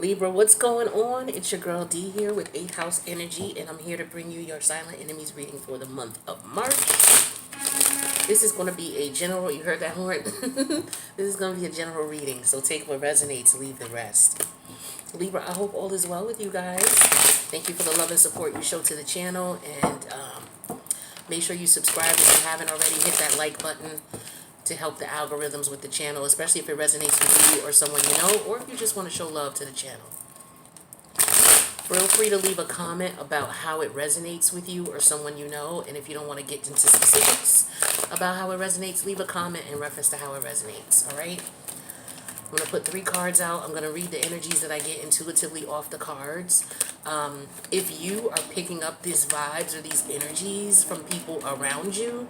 Libra, what's going on? It's your girl D here with 8th House Energy, and I'm here to bring you your Silent Enemies reading for the month of March. This is going to be a general, you heard that horn? This is going to be a general reading, so take what resonates, leave the rest. Libra, I hope all is well with you guys. Thank you for the love and support you show to the channel, and make sure you subscribe if you haven't already. Hit that like button to help the algorithms with the channel, especially if it resonates with you or someone you know, or if you just want to show love to the channel. Feel free to leave a comment about how it resonates with you or someone you know, and if you don't want to get into specifics about how it resonates, leave a comment in reference to how it resonates, all right? I'm going to put 3 cards out. I'm going to read the energies that I get intuitively off the cards. If you are picking up these vibes or these energies from people around you,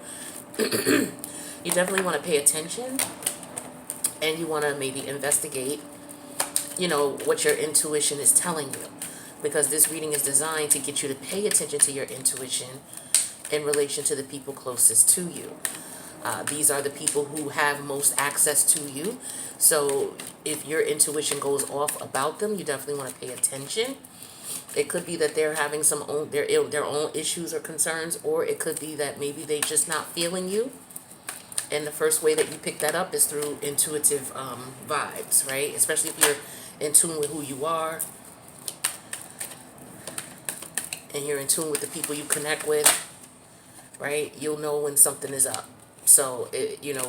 you definitely want to pay attention, and you want to maybe investigate, what your intuition is telling you. Because this reading is designed to get you to pay attention to your intuition in relation to the people closest to you. These are the people who have most access to you. So if your intuition goes off about them, you definitely want to pay attention. It could be that they're having their own issues or concerns, or it could be that maybe they're just not feeling you. And the first way that you pick that up is through intuitive vibes, right? Especially if you're in tune with who you are, and you're in tune with the people you connect with, right? You'll know when something is up. So,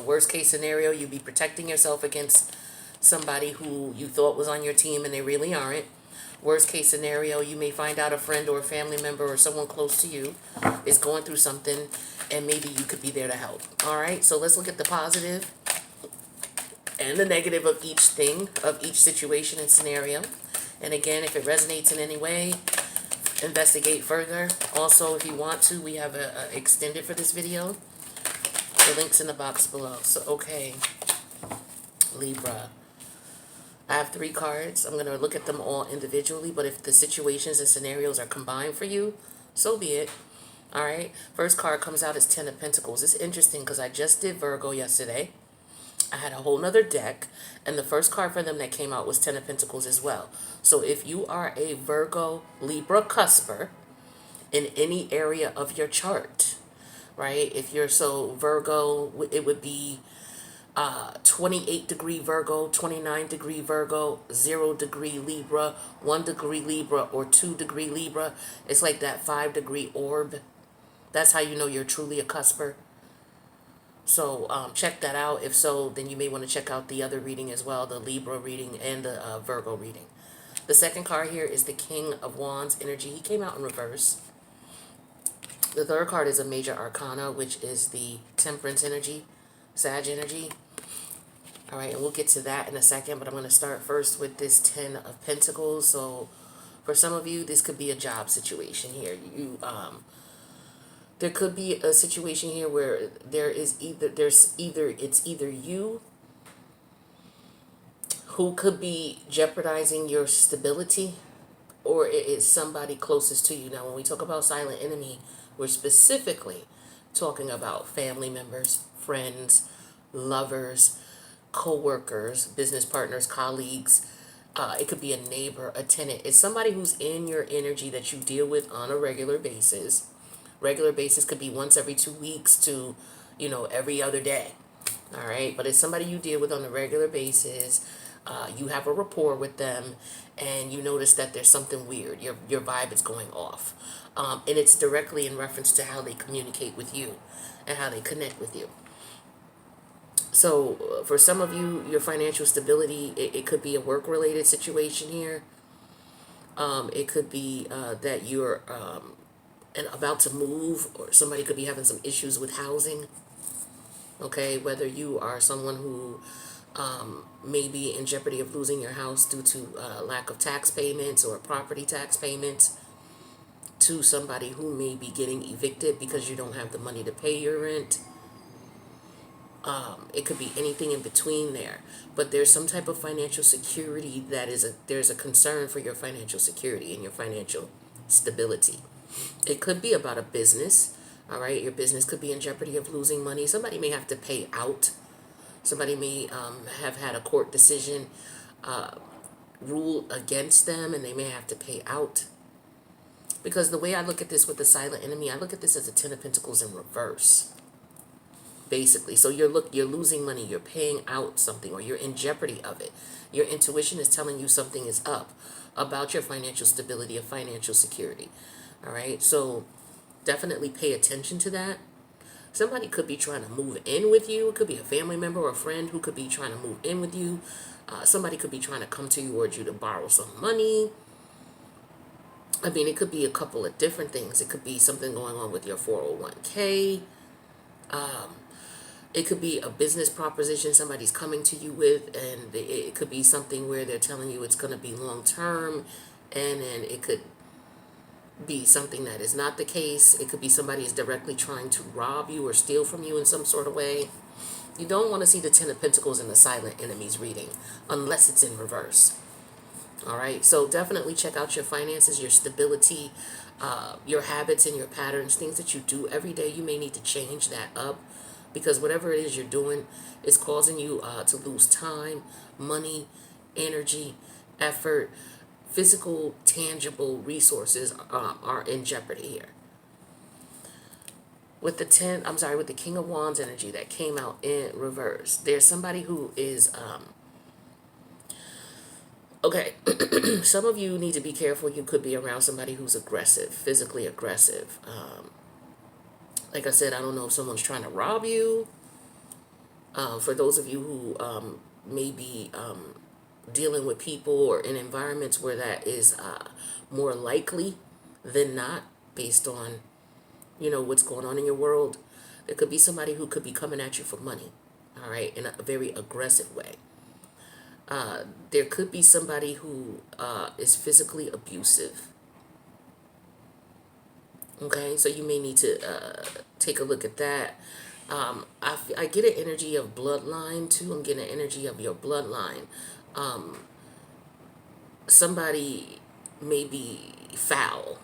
worst case scenario, you'd be protecting yourself against somebody who you thought was on your team and they really aren't. Worst case scenario, you may find out a friend or a family member or someone close to you is going through something, and maybe you could be there to help. All right, so let's look at the positive and the negative of each thing, of each situation and scenario. And again, if it resonates in any way, investigate further. Also, if you want to, we have a extended for this video. The link's in the box below. So, okay, Libra. I have 3 cards. I'm going to look at them all individually, but if the situations and scenarios are combined for you, so be it. All right. First card comes out as 10 of Pentacles. It's interesting because I just did Virgo yesterday. I had a whole nother deck, and the first card for them that came out was 10 of Pentacles as well. So if you are a Virgo Libra cusper in any area of your chart, right? If you're Virgo, it would be 28-degree Virgo, 29-degree Virgo, 0-degree Libra, 1-degree Libra, or 2-degree Libra. It's like that 5-degree orb. That's how you know you're truly a cusper. So check that out. If so, then you may want to check out the other reading as well, the Libra reading and the Virgo reading. The second card here is the King of Wands energy. He came out in reverse. The third card is a major arcana, which is the Temperance energy, Sag energy. All right, and we'll get to that in a second, but I'm going to start first with this 10 of Pentacles. So for some of you, this could be a job situation here. There could be a situation here where it's either you who could be jeopardizing your stability, or it is somebody closest to you. Now, when we talk about silent enemy, we're specifically talking about family members, friends, lovers, co-workers, business partners, colleagues. It could be a neighbor, a tenant. It's somebody who's in your energy that you deal with on a regular basis. Regular basis could be once every 2 weeks to, every other day. All right. But it's somebody you deal with on a regular basis. You have a rapport with them, and you notice that there's something weird. Your vibe is going off. And it's directly in reference to how they communicate with you and how they connect with you. So for some of you, your financial stability, it could be a work-related situation here. It could be that you're and about to move, or somebody could be having some issues with housing. Okay, whether you are someone who may be in jeopardy of losing your house due to lack of tax payments or property tax payments, to somebody who may be getting evicted because you don't have the money to pay your rent. It could be anything in between there, but there's some type of financial security there's a concern for your financial security and your financial stability. It could be about a business. All right, your business could be in jeopardy of losing money. Somebody may have to pay out. Somebody may have had a court decision rule against them and they may have to pay out. Because the way I look at this with the silent enemy, I look at this as a Ten of Pentacles in reverse, basically. So you're losing money, you're paying out something, or you're in jeopardy of it. Your intuition is telling you something is up about your financial stability or financial security. All right, so definitely pay attention to that. Somebody could be trying to move in with you. It could be a family member or a friend who could be trying to move in with you. Somebody could be trying to come to you or you to borrow some money. I mean, it could be a couple of different things. It could be something going on with your 401k. It could be a business proposition somebody's coming to you with, and it could be something where they're telling you it's going to be long term, and then it could be something that is not the case. It could be somebody is directly trying to rob you or steal from you in some sort of way. You don't want to see the Ten of Pentacles in the silent enemies reading unless it's in reverse. All right, so definitely check out your finances, your stability, your habits and your patterns, things that you do every day. You may need to change that up because whatever it is you're doing is causing you to lose time, money, energy, effort, physical, tangible resources are in jeopardy here. With the King of Wands energy that came out in reverse, there's somebody who is, okay, some of you need to be careful. You could be around somebody who's aggressive, physically aggressive. Like I said, I don't know if someone's trying to rob you. For those of you who may be dealing with people or in environments where that is more likely than not, based on, what's going on in your world, there could be somebody who could be coming at you for money, all right, in a very aggressive way. There could be somebody who is physically abusive. Okay, so you may need to take a look at that. I get an energy of bloodline too. I'm getting an energy of your bloodline. Somebody may be foul.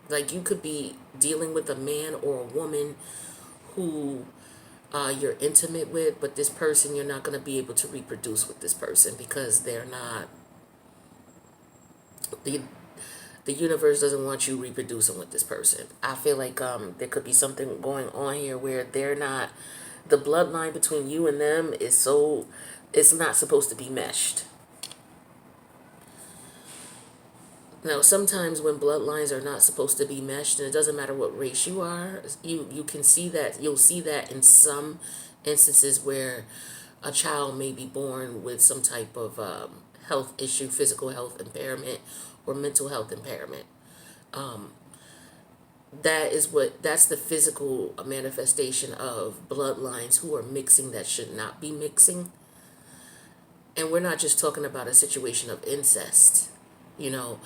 Like you could be dealing with a man or a woman who you're intimate with, but this person, you're not going to be able to reproduce with this person because they're not, the universe doesn't want you reproducing with this person. I feel like there could be something going on here where they're not, the bloodline between you and them is so, it's not supposed to be meshed. Now, sometimes when bloodlines are not supposed to be meshed, and it doesn't matter what race you are, you can see that, you'll see that in some instances where a child may be born with some type of health issue, physical health impairment, or mental health impairment. That's the physical manifestation of bloodlines who are mixing that should not be mixing. And we're not just talking about a situation of incest, you know,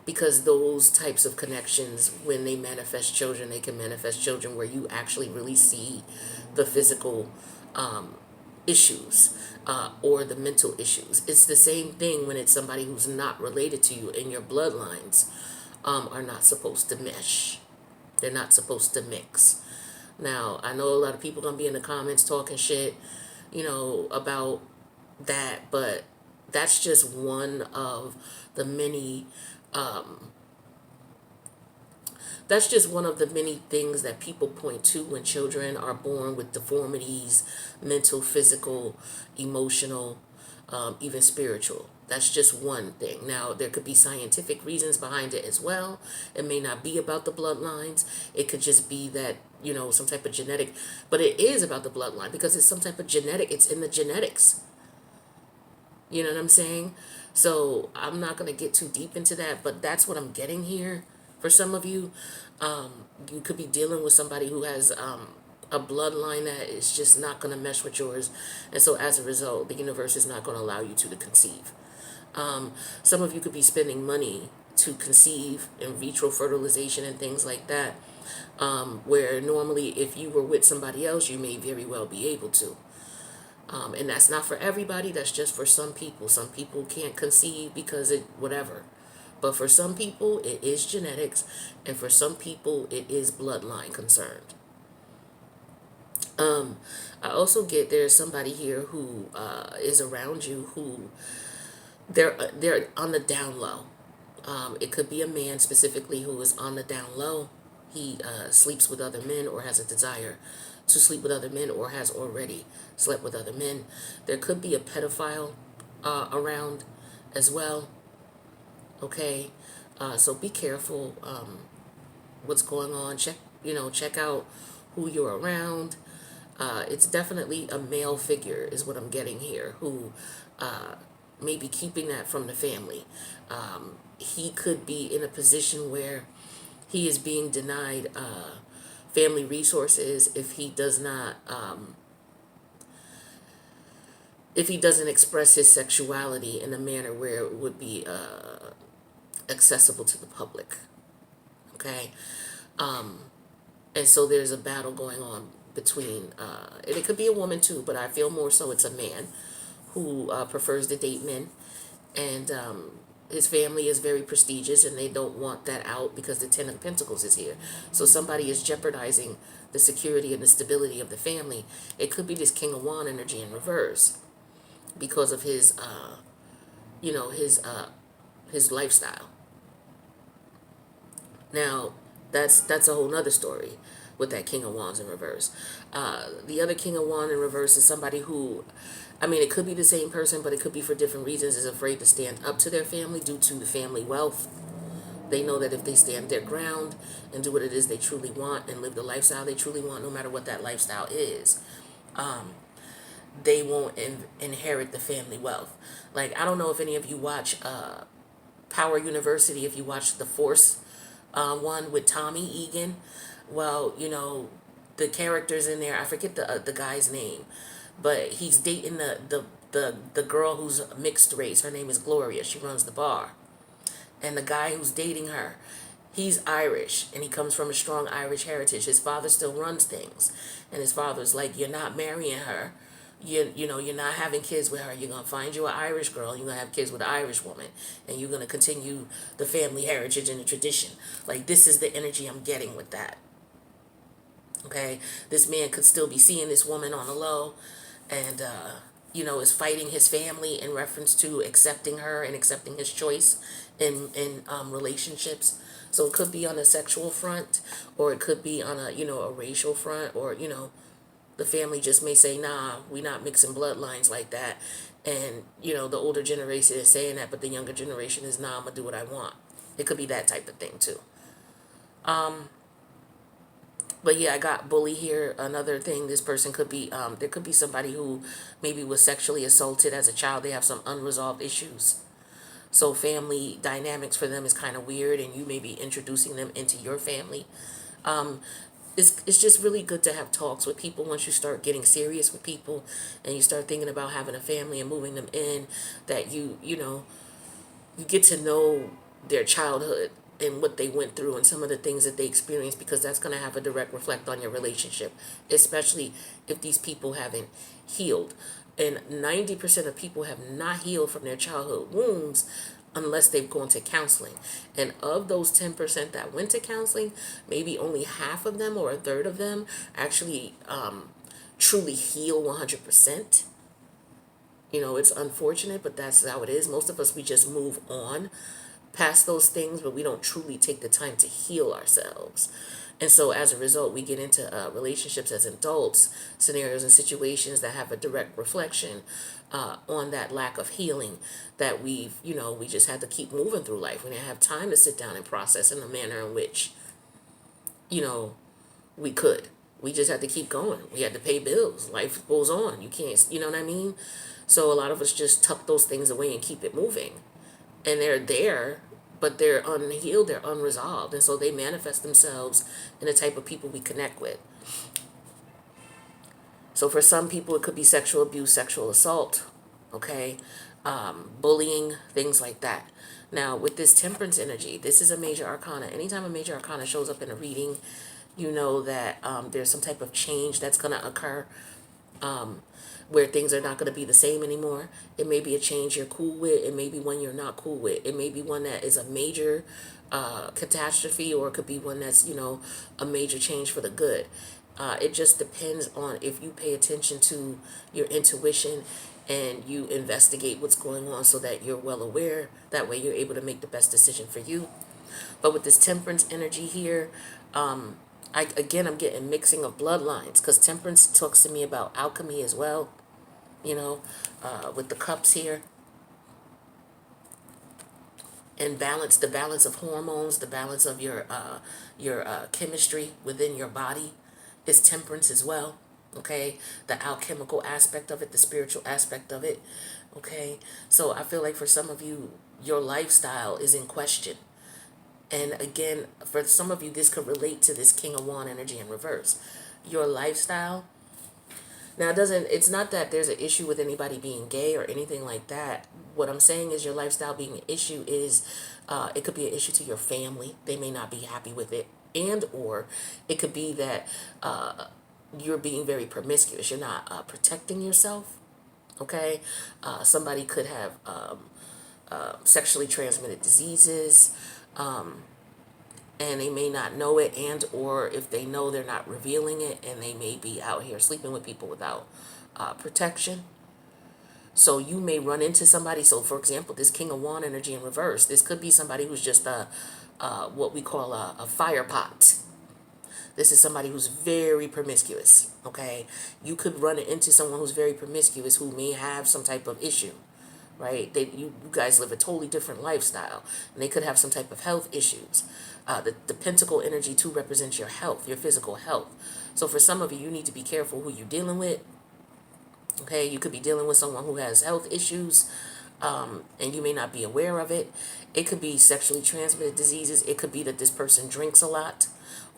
because those types of connections, when they manifest children, they can manifest children where you actually really see the physical issues or the mental issues. It's the same thing when it's somebody who's not related to you, and your bloodlines are not supposed to mesh. They're not supposed to mix. Now, I know a lot of people going to be in the comments talking shit, about that, but that's just one of the many things that people point to when children are born with deformities, mental, physical, emotional, even spiritual. That's just one thing. Now, there could be scientific reasons behind it as well. It may not be about the bloodlines. It could just be that, some type of genetic, but it is about the bloodline because it's some type of genetic, it's in the genetics. You know what I'm saying? So I'm not going to get too deep into that, but that's what I'm getting here. For some of you, you could be dealing with somebody who has a bloodline that is just not going to mesh with yours. And so as a result, the universe is not going to allow you to conceive. Some of you could be spending money to conceive, in vitro fertilization and things like that, where normally if you were with somebody else, you may very well be able to. And that's not for everybody. That's just for some people. Some people can't conceive because whatever. But for some people, it is genetics. And for some people, it is bloodline concerned. I also get there's somebody here who is around you who They're on the down low. It could be a man specifically who is on the down low. He sleeps with other men or has a desire to sleep with other men or has already slept with other men. There could be a pedophile around as well. Okay, so be careful what's going on. Check out who you're around. It's definitely a male figure, is what I'm getting here, who may be keeping that from the family. He could be in a position where he is being denied family resources if he doesn't express his sexuality in a manner where it would be accessible to the public. Okay, and so there's a battle going on between, and it could be a woman too, but I feel more so it's a man who prefers to date men, and his family is very prestigious, and they don't want that out because the Ten of Pentacles is here. So somebody is jeopardizing the security and the stability of the family. It could be this King of Wand energy in reverse because of his, you know, his lifestyle. Now, that's a whole nother story with that King of Wands in reverse. The other King of Wands in reverse is somebody who, I mean, it could be the same person, but it could be for different reasons, is afraid to stand up to their family due to the family wealth. They know that if they stand their ground and do what it is they truly want and live the lifestyle they truly want, no matter what that lifestyle is, they won't inherit the family wealth. Like, I don't know if any of you watch Power University, if you watch the Force one with Tommy Egan. Well, the characters in there, I forget the guy's name, but he's dating the girl who's mixed race. Her name is Gloria. She runs the bar. And the guy who's dating her, he's Irish, and he comes from a strong Irish heritage. His father still runs things, and his father's like, "You're not marrying her. You're not having kids with her. You're gonna find you an Irish girl, and you're gonna have kids with an Irish woman, and you're gonna continue the family heritage and the tradition." Like, this is the energy I'm getting with that. Okay, this man could still be seeing this woman on the low, and is fighting his family in reference to accepting her and accepting his choice in relationships. So it could be on a sexual front, or it could be on a racial front, or the family just may say, "Nah, we're not mixing bloodlines like that," and the older generation is saying that, but the younger generation is, "Nah, I'm gonna do what I want." It could be that type of thing too. But yeah, I got bully here. Another thing, this person could be, there could be somebody who maybe was sexually assaulted as a child. They have some unresolved issues. So family dynamics for them is kind of weird, and you may be introducing them into your family. Um, it's just really good to have talks with people once you start getting serious with people and you start thinking about having a family and moving them in, that you get to know their childhood and what they went through and some of the things that they experienced, because that's going to have a direct reflect on your relationship, especially if these people haven't healed. And 90% of people have not healed from their childhood wounds unless they've gone to counseling. And of those 10% that went to counseling, maybe only half of them or a third of them actually truly heal 100%. It's unfortunate, but that's how it is. Most of us, we just move on past those things, but we don't truly take the time to heal ourselves. And so as a result, we get into relationships as adults, scenarios and situations that have a direct reflection on that lack of healing that we just had to keep moving through life. We didn't have time to sit down and process in the manner in which, we could. We just had to keep going. We had to pay bills. Life goes on. You can't, you know what I mean? So a lot of us just tuck those things away and keep it moving. And they're there, but they're unhealed, they're unresolved. And so they manifest themselves in the type of people we connect with. So for some people, it could be sexual abuse, sexual assault, okay? Bullying, things like that. Now, with this temperance energy, this is a major arcana. Anytime a major arcana shows up in a reading, you know that there's some type of change that's going to occur, where things are not going to be the same anymore. It may be a change you're cool with. It may be one you're not cool with. It may be one that is a major catastrophe, or it could be one that's, a major change for the good. It just depends on if you pay attention to your intuition and you investigate what's going on so that you're well aware. That way you're able to make the best decision for you. But with this temperance energy here, I'm getting mixing of bloodlines, because temperance talks to me about alchemy as well, you know, with the cups here. And balance, the balance of hormones, the balance of your chemistry within your body is temperance as well. Okay, the alchemical aspect of it, the spiritual aspect of it. Okay, so I feel like for some of you, your lifestyle is in question. And again, for some of you, this could relate to this King of Wand energy in reverse. Your lifestyle. Now, it's not that there's an issue with anybody being gay or anything like that. What I'm saying is your lifestyle being an issue is, it could be an issue to your family. They may not be happy with it. And or it could be that you're being very promiscuous. You're not protecting yourself. Okay? Somebody could have sexually transmitted diseases. And they may not know it, and or if they know, they're not revealing it, and they may be out here sleeping with people without protection. So you may run into somebody. So for example, this King of Wand energy in reverse, this could be somebody who's just what we call a fire pot. This is somebody who's very promiscuous. Okay, you could run into someone who's very promiscuous who may have some type of issue, right? You guys live a totally different lifestyle, and they could have some type of health issues. The pentacle energy too represents your health, your physical health. So for some of you, you need to be careful who you're dealing with. Okay, you could be dealing with someone who has health issues, and you may not be aware of it. It could be sexually transmitted diseases. It could be that this person drinks a lot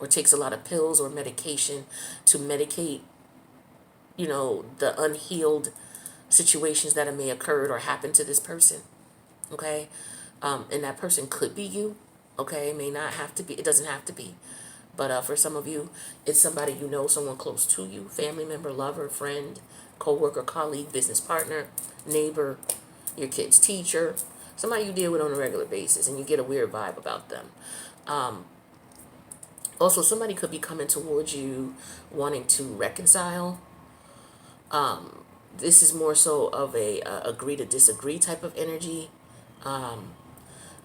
or takes a lot of pills or medication to medicate, the unhealed situations that may occurred or happened to this person. Okay, and that person could be you. Okay, it may not have to be. It doesn't have to be. But for some of you, it's somebody you know, someone close to you, family member, lover, friend, co-worker, colleague, business partner, neighbor, your kid's teacher, somebody you deal with on a regular basis, and you get a weird vibe about them. Also, somebody could be coming towards you wanting to reconcile. This is more so of a agree to disagree type of energy.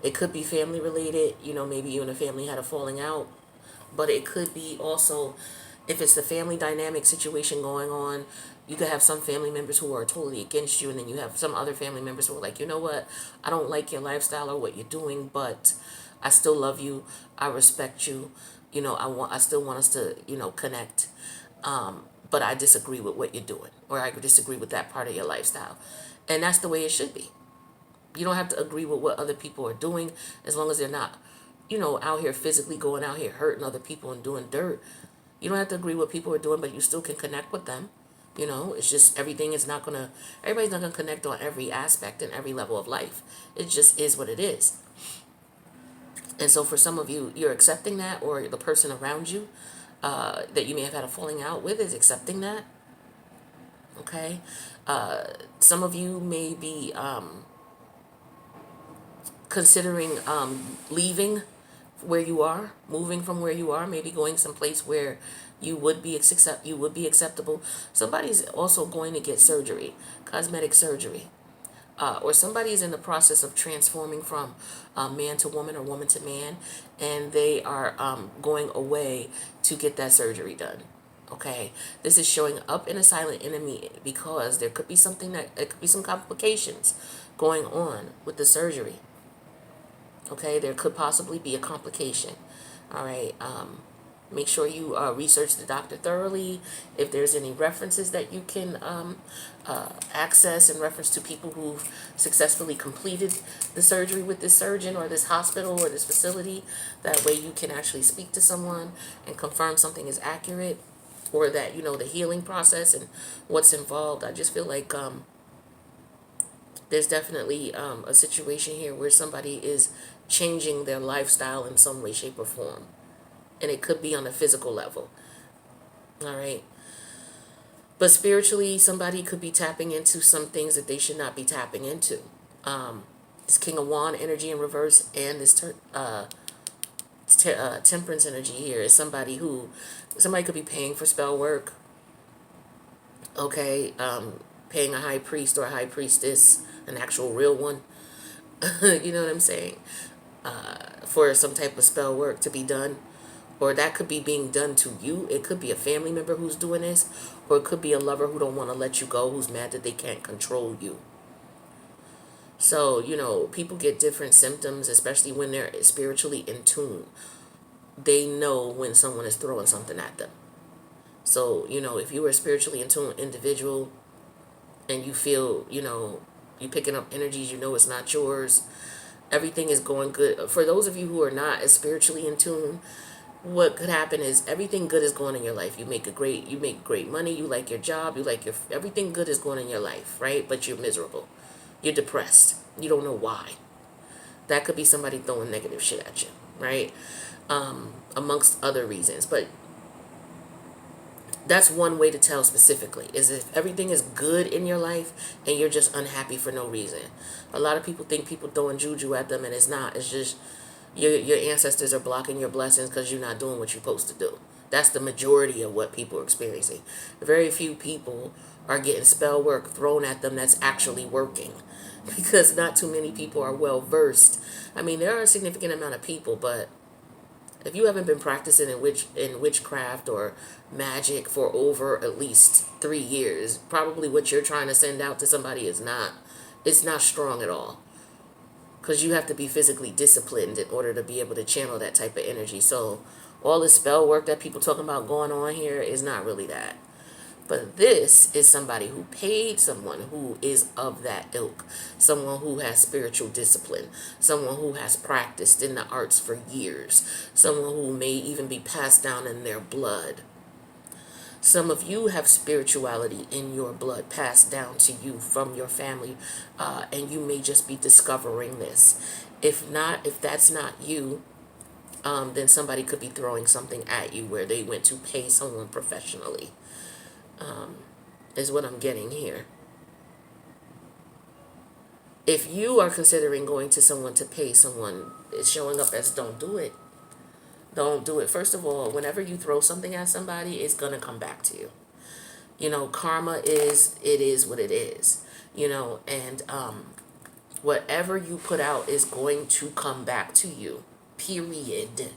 It could be family related. Maybe you and a family had a falling out. But it could be also, if it's the family dynamic situation going on, you could have some family members who are totally against you, and then you have some other family members who are like, you know what, I don't like your lifestyle or what you're doing, but I still love you, I respect you, I still want us to, connect, but I disagree with what you're doing, or I disagree with that part of your lifestyle. And that's the way it should be. You don't have to agree with what other people are doing, as long as they're not, out here physically going out here hurting other people and doing dirt. You don't have to agree with what people are doing, but you still can connect with them. It's just everybody's not going to connect on every aspect and every level of life. It just is what it is. And so for some of you, you're accepting that, or the person around you that you may have had a falling out with is accepting that. Okay. Some of you may be considering leaving where you are, moving from where you are, maybe going someplace where you would be acceptable. Somebody's also going to get surgery, cosmetic surgery, or somebody is in the process of transforming from man to woman or woman to man, and they are going away to get that surgery done. Okay, this is showing up in a silent enemy because there could be it could be some complications going on with the surgery. Okay, there could possibly be a complication. All right, make sure you research the doctor thoroughly. If there's any references that you can access in reference to people who've successfully completed the surgery with this surgeon or this hospital or this facility, that way you can actually speak to someone and confirm something is accurate, or that the healing process and what's involved. I just feel like there's definitely a situation here where somebody is changing their lifestyle in some way, shape, or form. And it could be on a physical level. All right. But spiritually, somebody could be tapping into some things that they should not be tapping into. This King of Wand energy in reverse and this temperance energy here is somebody could be paying for spell work. Okay. paying a high priest or a high priestess, an actual real one, you know what I'm saying, for some type of spell work to be done. Or that could be being done to you. It could be a family member who's doing this, or it could be a lover who don't want to let you go, who's mad that they can't control you. So, people get different symptoms, especially when they're spiritually in tune. They know when someone is throwing something at them. So, if you are a spiritually in tune individual and you feel, you picking up energies, it's not yours, everything is going good. For those of you who are not as spiritually in tune, what could happen is everything good is going in your life. You make great money, you like your job, everything good is going in your life, right? But you're miserable. You're depressed. You don't know why. That could be somebody throwing negative shit at you, right? Amongst other reasons. But that's one way to tell specifically, is if everything is good in your life and you're just unhappy for no reason. A lot of people think people throwing juju at them, and it's not. It's just your ancestors are blocking your blessings because you're not doing what you're supposed to do. That's the majority of what people are experiencing. Very few people are getting spell work thrown at them that's actually working, because not too many people are well versed. I mean, there are a significant amount of people, but if you haven't been practicing in witchcraft or magic for over at least 3 years, probably what you're trying to send out to somebody is not, it's not strong at all. Because you have to be physically disciplined in order to be able to channel that type of energy. So all the spell work that people talking about going on here is not really that. But this is somebody who paid someone who is of that ilk, someone who has spiritual discipline, someone who has practiced in the arts for years, someone who may even be passed down in their blood. Some of you have spirituality in your blood passed down to you from your family, and you may just be discovering this. If that's not you, then somebody could be throwing something at you where they went to pay someone professionally, is what I'm getting here. If you are considering going to someone to pay someone, it's showing up as don't do it. Don't do it. First of all, whenever you throw something at somebody, it's going to come back to you. Karma is what it is, and whatever you put out is going to come back to you, period.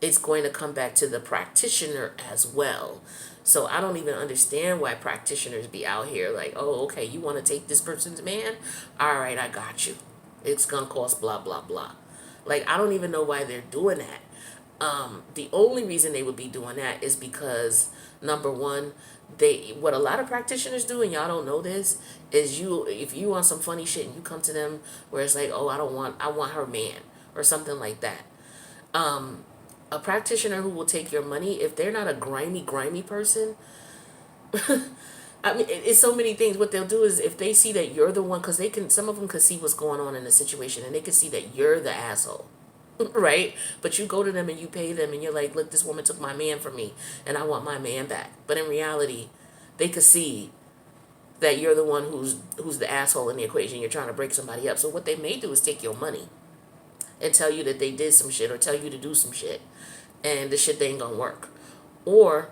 It's going to come back to the practitioner as well. So I don't even understand why practitioners be out here like, oh, okay, you want to take this person's man? All right, I got you. It's going to cost blah, blah, blah. Like, I don't even know why they're doing that. The only reason they would be doing that is because, number one, what a lot of practitioners do, and y'all don't know this, is if you want some funny shit and you come to them where it's like, oh, I want her man or something like that. A practitioner who will take your money, if they're not a grimy person, I mean, it's so many things. What they'll do is if they see that you're the one, because some of them can see what's going on in the situation, and they can see that you're the asshole. Right? But you go to them and you pay them and you're like, look, this woman took my man from me and I want my man back. But in reality, they could see that you're the one who's the asshole in the equation. You're trying to break somebody up. So what they may do is take your money and tell you that they did some shit or tell you to do some shit, and the shit they ain't gonna work. Or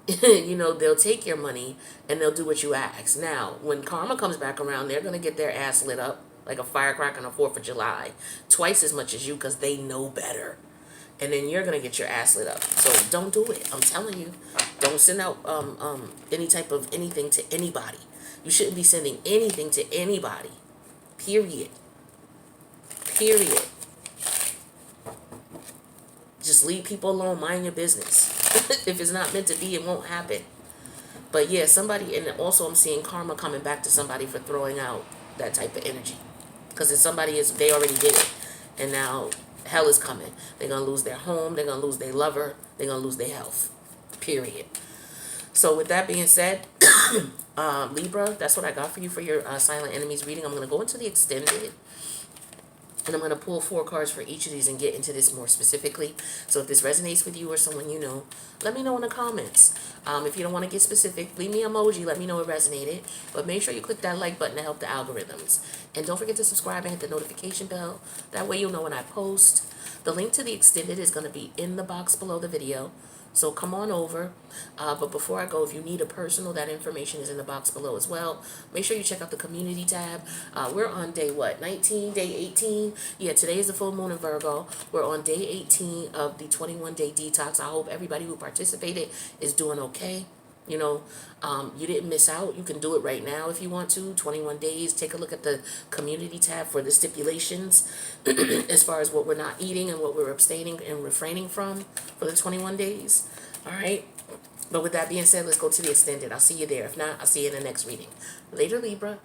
they'll take your money and they'll do what you ask. Now, when karma comes back around, they're gonna get their ass lit up like a firecracker on the 4th of July, twice as much as you, because they know better. And then you're going to get your ass lit up. So don't do it. I'm telling you. Don't send out any type of anything to anybody. You shouldn't be sending anything to anybody. Period. Period. Just leave people alone. Mind your business. If it's not meant to be, it won't happen. But yeah, somebody, and also I'm seeing karma coming back to somebody for throwing out that type of energy. Because if they already did it. And now hell is coming. They're going to lose their home. They're going to lose their lover. They're going to lose their health. Period. So with that being said, Libra, that's what I got for you for your Silent Enemies reading. I'm going to go into the extended. And I'm going to pull 4 cards for each of these and get into this more specifically. So if this resonates with you or someone you know, let me know in the comments. If you don't want to get specific, leave me an emoji. Let me know it resonated. But make sure you click that like button to help the algorithms. And don't forget to subscribe and hit the notification bell. That way you'll know when I post. The link to the extended is going to be in the box below the video. So come on over. But before I go, if you need a personal, that information is in the box below as well. Make sure you check out the community tab. We're on day what? 19, day 18? Yeah, today is the full moon in Virgo. We're on day 18 of the 21-day detox. I hope everybody who participated is doing okay. You know, you didn't miss out. You can do it right now if you want to. 21 days. Take a look at the community tab for the stipulations as far as what we're not eating and what we're abstaining and refraining from for the 21 days. All right. But with that being said, let's go to the extended. I'll see you there. If not, I'll see you in the next reading. Later, Libra.